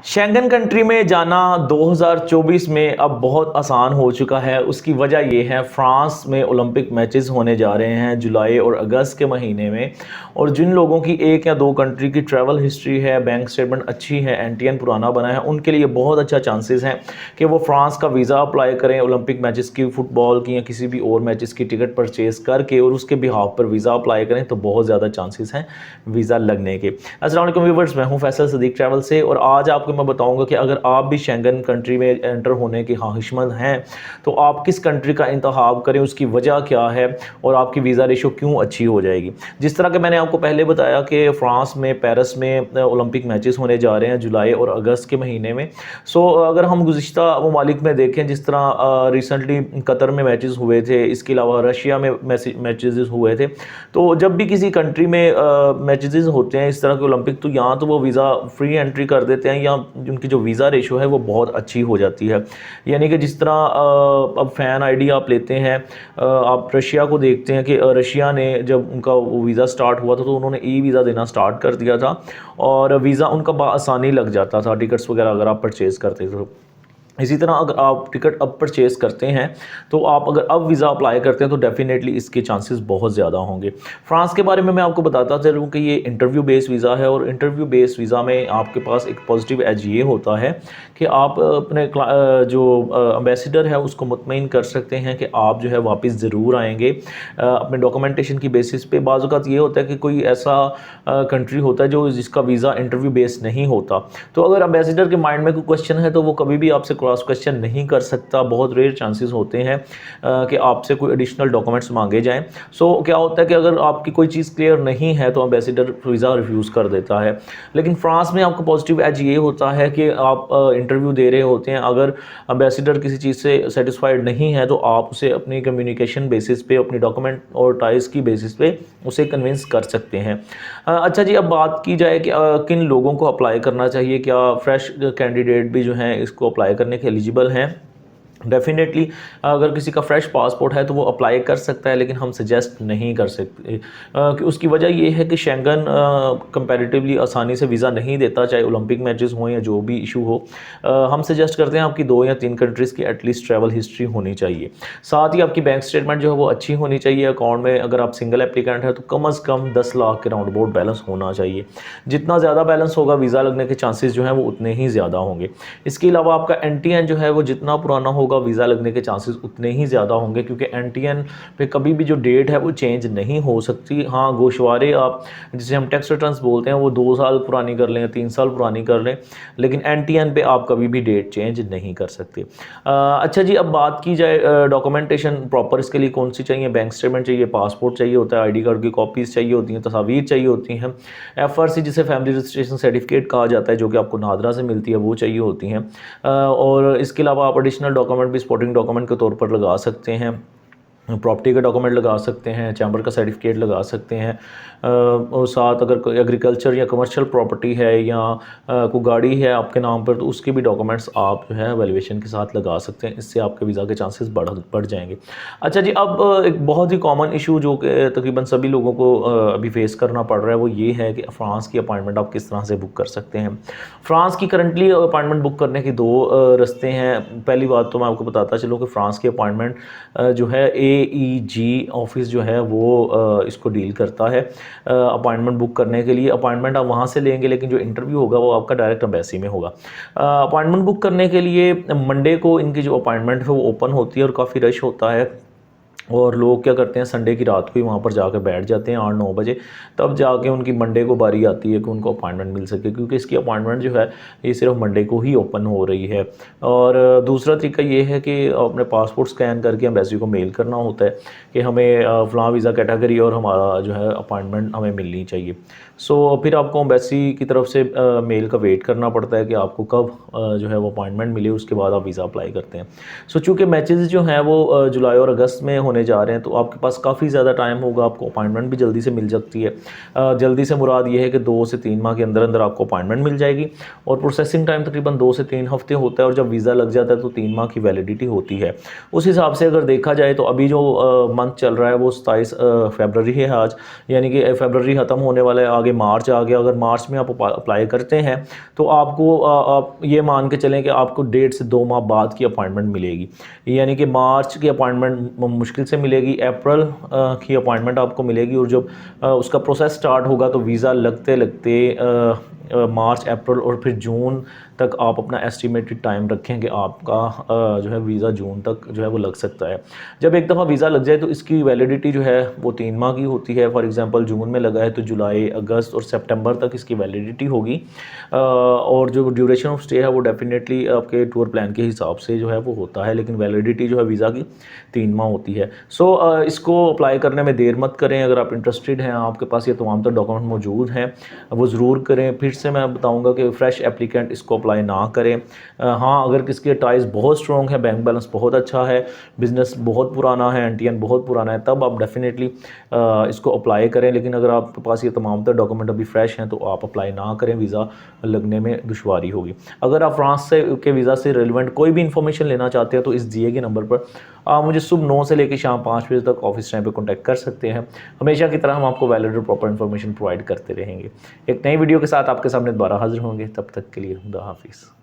Schengen country में जाना 2024 में अब बहुत आसान हो चुका है। उसकी वजह ये है फ्रांस में ओलंपिक मैचेस होने जा रहे हैं जुलाई और अगस्त के महीने में। और जिन लोगों की एक या दो कंट्री की ट्रैवल हिस्ट्री है, बैंक स्टेटमेंट अच्छी है, एनटीएन पुराना बना है, उनके लिए बहुत अच्छा चांसेस हैं कि वो फ्रांस का वीज़ा अप्लाई करें ओलंपिक मैचेस की, फुटबॉल की या किसी भी और मैचेस की टिकट परचेज़ करके और उसके बिहाफ पर वीज़ा अप्लाई करें तो बहुत ज़्यादा चांसेस हैं वीज़ा लगने के। अस्सलाम वालेकुम व्यूअर्स, मैं हूं फैसल सदीक ट्रैवल से और आज आपको मैं बताऊंगा कि अगर आप भी शेंगन कंट्री में एंटर होने के ख्वाहिशमंद हैं तो आप किस कंट्री का इंतखाब करें, उसकी वजह क्या है और आपकी वीज़ा रेशो क्यों अच्छी हो जाएगी। जिस तरह के मैंने आपको पहले बताया कि फ्रांस में पेरिस में ओलंपिक मैचेस होने जा रहे हैं जुलाई और अगस्त के महीने में। अगर हम गुज़िश्ता ममालिक में देखें, जिस तरह रिसेंटली कतर में मैचेस हुए थे, इसके अलावा रशिया में मैचेस हुए थे, तो जब भी किसी कंट्री में मैचेस होते हैं इस तरह के ओलंपिक, तो यहाँ तो वो वीज़ा फ्री एंट्री कर देते हैं या उनकी जो वीज़ा रेशो है वो बहुत अच्छी हो जाती है। यानी कि जिस तरह अब फ़ैन आईडी आप लेते हैं, आप रशिया को देखते हैं कि रशिया ने जब उनका वो वीज़ा स्टार्ट हुआ था तो उन्होंने ई वीज़ा देना स्टार्ट कर दिया था और वीज़ा उनका आसानी लग जाता था, टिकट्स वगैरह अगर आप परचेज़ करते थे तो। इसी तरह अगर आप टिकट अब परचेज़ करते हैं तो आप अगर अब वीज़ा अप्लाई करते हैं तो डेफिनेटली इसके चांसेस बहुत ज़्यादा होंगे। फ्रांस के बारे में मैं आपको बताता चलूँ कि ये इंटरव्यू बेस्ड वीज़ा है और इंटरव्यू बेस्ड वीज़ा में आपके पास एक पॉजिटिव एज ये होता है कि आप अपने जो एम्बेसडर है उसको मुतमईन कर सकते हैं कि आप जो है वापस ज़रूर आएंगे अपने डॉक्यूमेंटेशन की बेसिस पे। बाज़ औक़ात ये होता है कि कोई ऐसा कंट्री होता है जो जिसका वीज़ा इंटरव्यू बेस्ड नहीं होता, तो अगर एम्बेसडर के माइंड में कोई क्वेश्चन है तो वो कभी भी आपसे क्रॉस क्वेश्चन नहीं कर सकता। बहुत रेयर चांसेस होते हैं कि आपसे कोई एडिशनल डॉक्यूमेंट्स मांगे जाएं। क्या होता है कि अगर आपकी कोई चीज़ क्लियर नहीं है तो एम्बेसडर वीज़ा रिफ्यूज़ कर देता है। लेकिन फ्रांस में आपको पॉजिटिव एज ये होता है कि आप इंटरव्यू दे रहे होते हैं, अगर एम्बेसडर किसी चीज़ से सेटिस्फाइड नहीं है तो आप उसे अपनी कम्युनिकेशन बेसिस पे, अपनी डॉक्यूमेंट और टाइज की बेसिस पे उसे कन्विंस कर सकते हैं। अच्छा जी, अब बात की जाए कि किन लोगों को अप्लाई करना चाहिए, क्या फ्रेश कैंडिडेट भी जो हैं इसको अप्लाई करने के एलिजिबल हैं। डेफिनेटली अगर किसी का फ्रेश पासपोर्ट है तो वो अप्लाई कर सकता है, लेकिन हम सजेस्ट नहीं कर सकते कि उसकी वजह ये है कि शेंगन कंपैरेटिवली आसानी से वीज़ा नहीं देता, चाहे ओलंपिक मैचेस हों या जो भी इशू हो। हम सजेस्ट करते हैं आपकी 2 या 3 कंट्रीज़ की एटलीस्ट ट्रैवल हिस्ट्री होनी चाहिए। साथ ही आपकी बैंक स्टेटमेंट जो है वो अच्छी होनी चाहिए। अकाउंट में अगर आप सिंगल एप्लीकेंट है तो कम अज़ कम 10 लाख के राउंड अबाउट बैलेंस होना चाहिए। जितना ज़्यादा बैलेंस होगा वीज़ा लगने के चांसेस जो हैं वो उतने ही ज़्यादा होंगे। इसके अलावा आपका एनटीएन जो है वो जितना पुराना होगा वीज़ा लगने के चांसेस उतने ही ज़्यादा होंगे, क्योंकि एनटीएन पे कभी भी जो डेट है वो चेंज नहीं हो सकती। हाँ, गोशवारे आप जिसे हम टैक्स रिटर्न्स बोलते हैं वो 2 साल पुरानी कर लें, 3 साल पुरानी कर लें, लेकिन एनटीएन पे आप कभी भी डेट चेंज नहीं कर सकते। अच्छा जी, अब बात की जाए डॉक्यूमेंटेशन प्रॉपर इसके लिए कौन सी चाहिए। बैंक स्टेटमेंट चाहिए, पासपोर्ट चाहिए होता है, आईडी कार्ड की कॉपीज़ चाहिए होती हैं, तस्वीर चाहिए होती हैं, एफआरसी जिसे फैमिली रजिस्ट्रेशन सर्टिफिकेट कहा जाता है जो कि आपको नादरा से मिलती है वो चाहिए होती हैं। और इसके अलावा आप एडिशनल डॉक्यूमेंट भी सपोर्टिंग डॉक्यूमेंट के तौर पर लगा सकते हैं। प्रॉपर्टी का डॉक्यूमेंट लगा सकते हैं, चैम्बर का सर्टिफिकेट लगा सकते हैं, और साथ अगर कोई एग्रीकल्चर या कमर्शियल प्रॉपर्टी है या कोई गाड़ी है आपके नाम पर तो उसके भी डॉक्यूमेंट्स आप जो है वैल्यूएशन के साथ लगा सकते हैं। इससे आपके वीज़ा के चांसेस बढ़ जाएंगे। अच्छा जी, अब एक बहुत ही कॉमन इशू जो कि तकरीबन सभी लोगों को अभी फेस करना पड़ रहा है वो ये है कि फ़्रांस की अपॉइंटमेंट आप किस तरह से बुक कर सकते हैं। फ़्रांस की करंटली अपॉइंटमेंट बुक करने के 2 रास्ते हैं। पहली बात तो मैं आपको बताता चलूँ कि फ़्रांस की अपॉइंटमेंट जो है AEG ऑफिस जो है वो इसको डील करता है अपॉइंटमेंट बुक करने के लिए। अपॉइंटमेंट आप वहाँ से लेंगे, लेकिन जो इंटरव्यू होगा वो आपका डायरेक्ट एम्बेसी में होगा। अपॉइंटमेंट बुक करने के लिए मंडे को इनकी जो अपॉइंटमेंट है वो ओपन होती है और काफ़ी रश होता है और लोग क्या करते हैं संडे की रात को ही वहाँ पर जाकर बैठ जाते हैं 8-9 बजे, तब जाके उनकी मंडे को बारी आती है कि उनको अपॉइंटमेंट मिल सके, क्योंकि इसकी अपॉइंटमेंट जो है ये सिर्फ मंडे को ही ओपन हो रही है। और दूसरा तरीका ये है कि अपने पासपोर्ट स्कैन करके एम्बेसी को मेल करना होता है कि हमें फ़लाँ वीज़ा कैटेगरी और हमारा जो है अपॉइंटमेंट हमें मिलनी चाहिए। फिर आपको एम्बेसी की तरफ से मेल का वेट करना पड़ता है कि आपको कब जो है वो अपॉइंटमेंट मिले, उसके बाद आप वीज़ा अप्लाई करते हैं। चूँकि मैचेस जो हैं वो जुलाई और अगस्त में होने जा रहे हैं तो आपके पास काफ़ी ज़्यादा टाइम होगा, आपको अपॉइंटमेंट भी जल्दी से मिल सकती है। जल्दी से मुराद ये है कि 2 से 3 माह के अंदर अंदर आपको अपॉइंटमेंट मिल जाएगी और प्रोसेसिंग टाइम तकरीबन 2 से 3 हफ्ते होता है और जब वीज़ा लग जाता है तो 3 माह की वैलिडिटी होती है। उस हिसाब से अगर देखा जाए तो अभी जो मंथ चल रहा है वो 27 फरवरी है आज, यानी कि फरवरी ख़त्म होने वाला है, आगे मार्च आ गया, अगर मार्च में आप अप्लाई करते हैं तो आपको आप ये मान के चलें कि आपको 1.5 से 2 माह बाद की अपॉइंटमेंट मिलेगी। यानी कि मार्च की अपॉइंटमेंट मुश्किल से मिलेगी, अप्रैल की अपॉइंटमेंट आपको मिलेगी, और जब उसका प्रोसेस स्टार्ट होगा तो वीज़ा लगते लगते मार्च, अप्रैल और फिर जून तक आप अपना एस्टिमेटेड टाइम रखें कि आपका जो है वीज़ा जून तक जो है वो लग सकता है। जब एक दफ़ा वीज़ा लग जाए तो इसकी वैलिडिटी जो है वो 3 माह की होती है। फॉर एग्जांपल जून में लगा है तो जुलाई, अगस्त और सितंबर तक इसकी वैलिडिटी होगी, और जो ड्यूरेशन ऑफ स्टे है वो डेफिनेटली आपके टूर प्लान के हिसाब से जो है वो होता है, लेकिन वैलिडिटी जो है वीज़ा की 3 माह होती है। सो इसको अप्लाई करने में देर मत करें। अगर आप इंटरेस्टेड हैं, आपके पास ये तमाम तर डॉक्यूमेंट मौजूद हैं, वो ज़रूर करें। फिर से मैं बताऊंगा कि फ़्रेश एप्लीकेंट इसको अप्लाई ना करें। हाँ, अगर किसके टाइज बहुत स्ट्रॉन्ग है, बैंक बैलेंस बहुत अच्छा है, बिज़नेस बहुत पुराना है, एनटीएन बहुत पुराना है, तब आप डेफिनेटली इसको अप्लाई करें। लेकिन अगर आपके पास ये तमाम तर डॉक्यूमेंट अभी फ्रेश हैं तो आप अप्लाई ना करें, वीज़ा लगने में दुश्वारी होगी। अगर आप फ्रांस से के वीज़ा से रिलेवेंट कोई भी इन्फॉर्मेशन लेना चाहते हैं तो इस दिए गए नंबर पर आप मुझे सुबह 9 से लेकर शाम 5 बजे तक ऑफिस टाइम पे कांटेक्ट कर सकते हैं। हमेशा की तरह हम आपको वैलिड और प्रॉपर इन्फॉर्मेशन प्रोवाइड करते रहेंगे। एक नई वीडियो के साथ आपके सामने दोबारा हाजिर होंगे, तब तक के लिए खुदा हाफिज़।